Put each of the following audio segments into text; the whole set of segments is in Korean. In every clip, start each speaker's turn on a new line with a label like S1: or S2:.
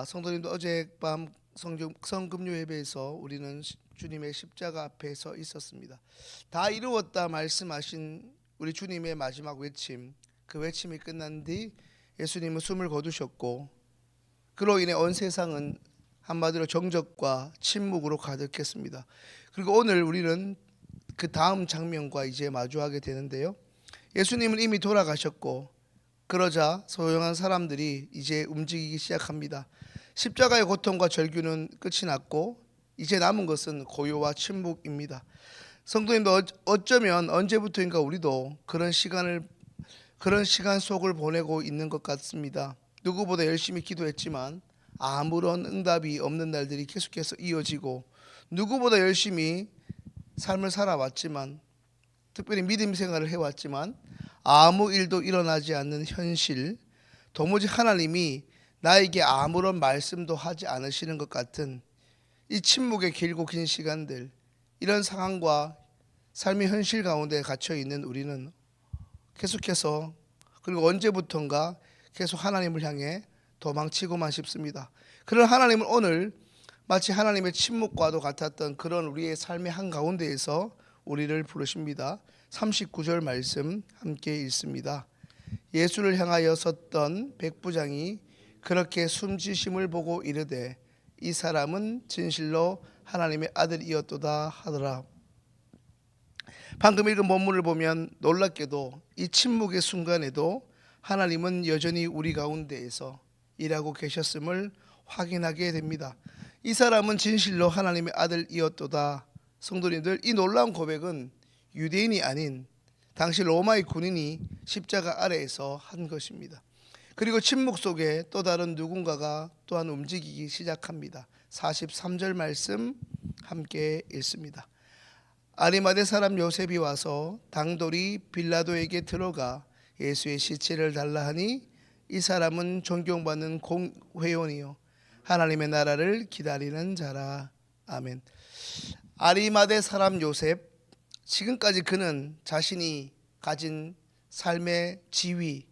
S1: 성도님도 어젯밤 성금요 예배에서 우리는 주님의 십자가 앞에 서 있었습니다. 다 이루었다 말씀하신 우리 주님의 마지막 외침, 그 외침이 끝난 뒤 예수님은 숨을 거두셨고, 그로 인해 온 세상은 한마디로 정적과 침묵으로 가득했습니다. 그리고 오늘 우리는 그 다음 장면과 이제 마주하게 되는데요. 예수님은 이미 돌아가셨고, 그러자 소용한 사람들이 이제 움직이기 시작합니다. 십자가의 고통과 절규는 끝이 났고 이제 남은 것은 고요와 침묵입니다. 성도님도 어쩌면 언제부터인가 우리도 그런 시간 속을 보내고 있는 것 같습니다. 누구보다 열심히 기도했지만 아무런 응답이 없는 날들이 계속해서 이어지고, 누구보다 열심히 삶을 살아왔지만, 특별히 믿음 생활을 해왔지만 아무 일도 일어나지 않는 현실, 도무지 하나님이 나에게 아무런 말씀도 하지 않으시는 것 같은 이 침묵의 길고 긴 시간들, 이런 상황과 삶의 현실 가운데 갇혀 있는 우리는 계속해서, 그리고 언제부턴가 계속 하나님을 향해 도망치고만 싶습니다. 그런 하나님은 오늘 마치 하나님의 침묵과도 같았던 그런 우리의 삶의 한가운데에서 우리를 부르십니다. 39절 말씀 함께 읽습니다. 예수를 향하여 섰던 백부장이 그렇게 숨지심을 보고 이르되 이 사람은 진실로 하나님의 아들이었도다 하더라. 방금 읽은 본문을 보면 놀랍게도 이 침묵의 순간에도 하나님은 여전히 우리 가운데에서 일하고 계셨음을 확인하게 됩니다. 이 사람은 진실로 하나님의 아들이었도다. 성도님들, 이 놀라운 고백은 유대인이 아닌 당시 로마의 군인이 십자가 아래에서 한 것입니다. 그리고 침묵 속에 또 다른 누군가가 또한 움직이기 시작합니다. 43절 말씀 함께 읽습니다. 아리마대 사람 요셉이 와서 당돌이 빌라도에게 들어가 예수의 시체를 달라 하니 이 사람은 존경받는 공회원이요 하나님의 나라를 기다리는 자라. 아멘. 아리마대 사람 요셉, 지금까지 그는 자신이 가진 삶의 지위,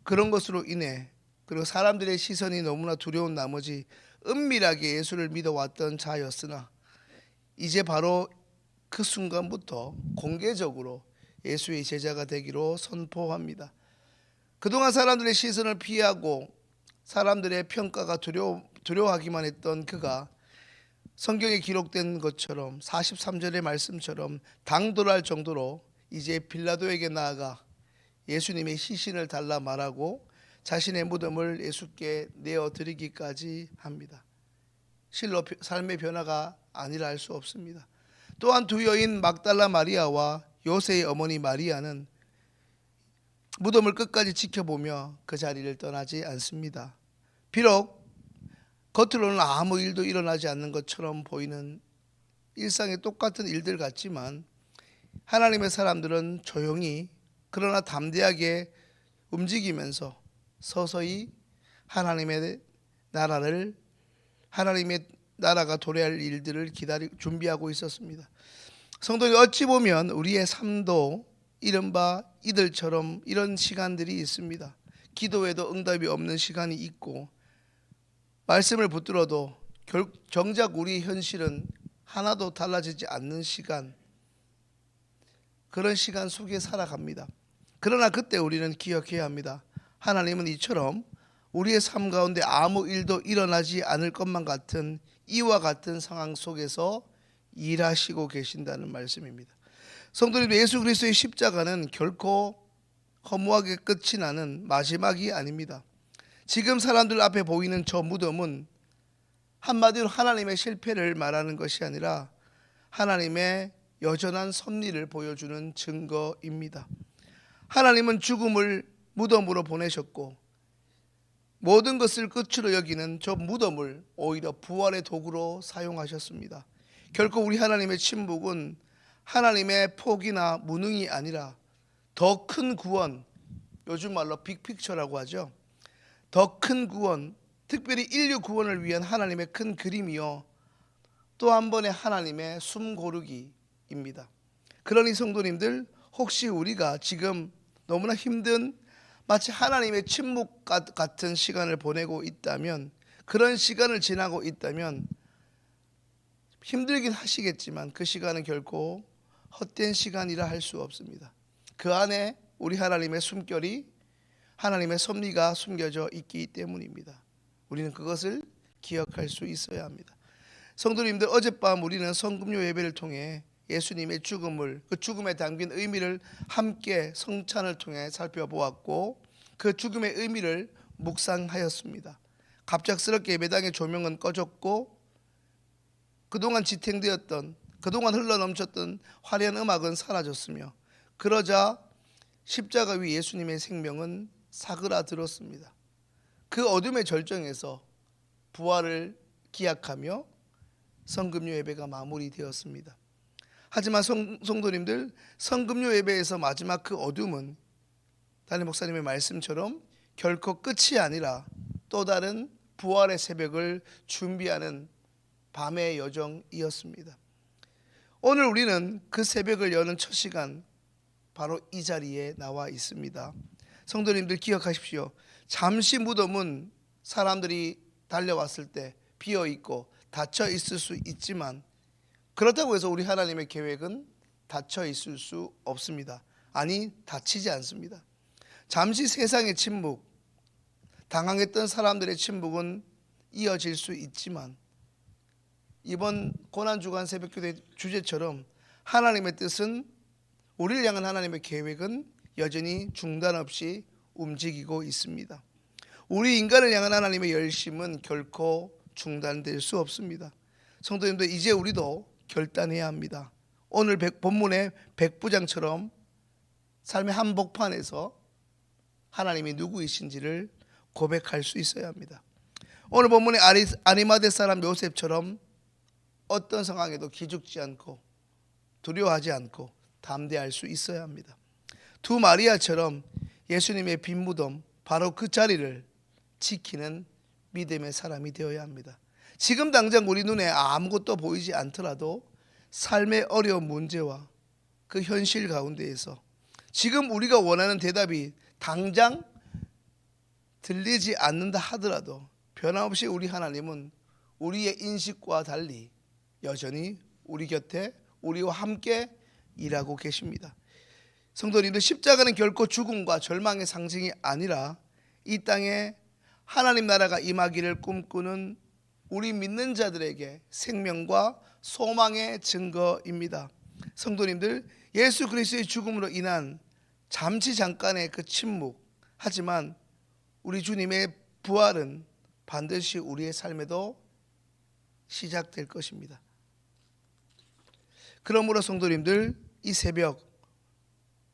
S1: 그런 것으로 인해, 그리고 사람들의 시선이 너무나 두려운 나머지 은밀하게 예수를 믿어왔던 자였으나 이제 바로 그 순간부터 공개적으로 예수의 제자가 되기로 선포합니다. 그동안 사람들의 시선을 피하고 사람들의 평가가 두려워하기만 했던 그가 성경에 기록된 것처럼 43절의 말씀처럼 당돌할 정도로 이제 빌라도에게 나아가 예수님의 시신을 달라 말하고 자신의 무덤을 예수께 내어드리기까지 합니다. 실로 삶의 변화가 아니라 할 수 없습니다. 또한 두 여인 막달라 마리아와 요새의 어머니 마리아는 무덤을 끝까지 지켜보며 그 자리를 떠나지 않습니다. 비록 겉으로는 아무 일도 일어나지 않는 것처럼 보이는 일상의 똑같은 일들 같지만 하나님의 사람들은 조용히 그러나 담대하게 움직이면서 서서히 하나님의 나라가 도래할 일들을 준비하고 있었습니다. 성도님, 어찌 보면 우리의 삶도 이른바 이들처럼 이런 시간들이 있습니다. 기도에도 응답이 없는 시간이 있고, 말씀을 붙들어도 정작 우리 현실은 하나도 달라지지 않는 시간, 그런 시간 속에 살아갑니다. 그러나 그때 우리는 기억해야 합니다. 하나님은 이처럼 우리의 삶 가운데 아무 일도 일어나지 않을 것만 같은 이와 같은 상황 속에서 일하시고 계신다는 말씀입니다. 성도님, 예수 그리스도의 십자가는 결코 허무하게 끝이 나는 마지막이 아닙니다. 지금 사람들 앞에 보이는 저 무덤은 한마디로 하나님의 실패를 말하는 것이 아니라 하나님의 여전한 섭리를 보여주는 증거입니다. 하나님은 죽음을 무덤으로 보내셨고 모든 것을 끝으로 여기는 저 무덤을 오히려 부활의 도구로 사용하셨습니다. 결코 우리 하나님의 침묵은 하나님의 포기나 무능이 아니라 더 큰 구원, 요즘 말로 빅픽처라고 하죠. 더 큰 구원, 특별히 인류 구원을 위한 하나님의 큰 그림이요 또 한 번의 하나님의 숨고르기입니다. 그러니 성도님들, 혹시 우리가 지금 너무나 힘든 마치 하나님의 침묵 같은 시간을 보내고 있다면, 그런 시간을 지나고 있다면 힘들긴 하시겠지만 그 시간은 결코 헛된 시간이라 할 수 없습니다. 그 안에 우리 하나님의 숨결이, 하나님의 섭리가 숨겨져 있기 때문입니다. 우리는 그것을 기억할 수 있어야 합니다. 성도님들, 어젯밤 우리는 성금요 예배를 통해 예수님의 죽음을, 그 죽음에 담긴 의미를 함께 성찬을 통해 살펴보았고, 그 죽음의 의미를 묵상하였습니다. 갑작스럽게 예배당의 조명은 꺼졌고, 그동안 지탱되었던, 그동안 흘러넘쳤던 화려한 음악은 사라졌으며, 그러자 십자가 위 예수님의 생명은 사그라들었습니다. 그 어둠의 절정에서 부활을 기약하며 성금요 예배가 마무리되었습니다. 하지만 성도님들, 성금요 예배에서 마지막 그 어둠은 담임 목사님의 말씀처럼 결코 끝이 아니라 또 다른 부활의 새벽을 준비하는 밤의 여정이었습니다. 오늘 우리는 그 새벽을 여는 첫 시간, 바로 이 자리에 나와 있습니다. 성도님들 기억하십시오. 잠시 무덤은 사람들이 달려왔을 때 비어 있고 닫혀 있을 수 있지만, 그렇다고 해서 우리 하나님의 계획은 닫혀 있을 수 없습니다. 아니, 닫히지 않습니다. 잠시 세상의 침묵, 당황했던 사람들의 침묵은 이어질 수 있지만, 이번 고난주간 새벽기도의 주제처럼 하나님의 뜻은, 우리를 향한 하나님의 계획은 여전히 중단 없이 움직이고 있습니다. 우리 인간을 향한 하나님의 열심은 결코 중단될 수 없습니다. 성도님들, 이제 우리도 결단해야 합니다. 오늘 본문의 백부장처럼 삶의 한복판에서 하나님이 누구이신지를 고백할 수 있어야 합니다. 오늘 본문의 아리마대 사람 요셉처럼 어떤 상황에도 기죽지 않고 두려워하지 않고 담대할 수 있어야 합니다. 두 마리아처럼 예수님의 빈 무덤, 바로 그 자리를 지키는 믿음의 사람이 되어야 합니다. 지금 당장 우리 눈에 아무것도 보이지 않더라도 삶의 어려운 문제와 그 현실 가운데에서 지금 우리가 원하는 대답이 당장 들리지 않는다 하더라도 변함없이 우리 하나님은 우리의 인식과 달리 여전히 우리 곁에 우리와 함께 일하고 계십니다. 성도님들, 십자가는 결코 죽음과 절망의 상징이 아니라 이 땅에 하나님 나라가 임하기를 꿈꾸는 우리 믿는 자들에게 생명과 소망의 증거입니다. 성도님들, 예수 그리스도의 죽음으로 인한 잠깐의 그 침묵, 하지만 우리 주님의 부활은 반드시 우리의 삶에도 시작될 것입니다. 그러므로 성도님들, 이 새벽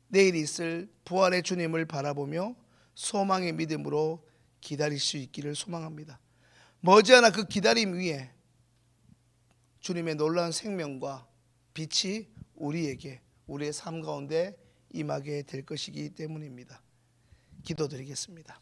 S1: 내일 있을 부활의 주님을 바라보며 소망의 믿음으로 기다릴 수 있기를 소망합니다. 머지않아 그 기다림 위에 주님의 놀라운 생명과 빛이 우리에게, 우리의 삶 가운데 임하게 될 것이기 때문입니다. 기도드리겠습니다.